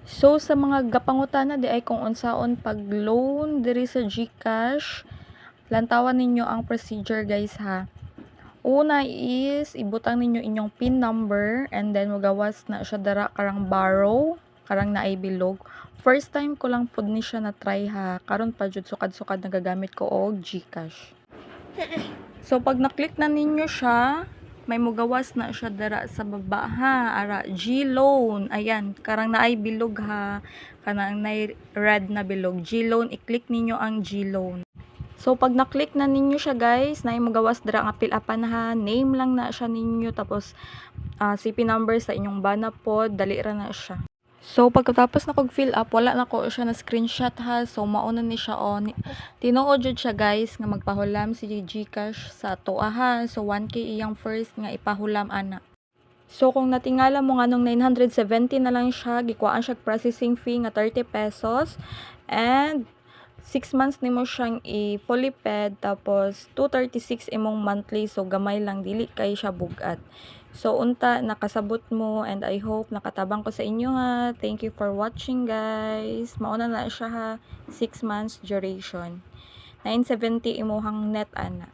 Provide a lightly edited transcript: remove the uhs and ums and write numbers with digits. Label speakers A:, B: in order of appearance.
A: So sa mga gapangutana di ay kung unsaon pag loan diri sa GCash, lantawan ninyo ang procedure guys ha. Una is ibutang ninyo inyong PIN number and then magawas na siya dara karang borrow, karang naay bilog. First time ko lang pud ni siya na try ha. Karon pa jud sukad-sukad nagagamit ko og GCash. So pag na-click na ninyo siya, may mugawas na siya dara sa baba ha, ara G-loan. Ayan, karang naay bilog ha, kanang naay red na bilog. G-loan, i-click ninyo ang G-loan. So pag na-click na ninyo siya guys, naay mugawas dara nga fill-upan ha, name lang na siya ninyo tapos CP number sa inyong bana pod, dali ra na siya. So pagkatapos na kog fill up, wala na ko siya na screenshot ha. So mauna ni siya on. Tinuod jud siya guys nga magpahulam si GCash sa toa ha. So 1k iyang first nga ipahulam ana. So kung natingala mo nga nung 970 na lang siya, gikuhaan siya processing fee nga 30 pesos and 6 months nimo siyang i-fully paid tapos 236 imong monthly, so gamay lang, dili kay siya bugat. So unta nakasabot mo and I hope nakatabang ko sa inyo ha. Thank you for watching guys. Mauna na siya ha, 6 months duration. 970 imuhang net ana.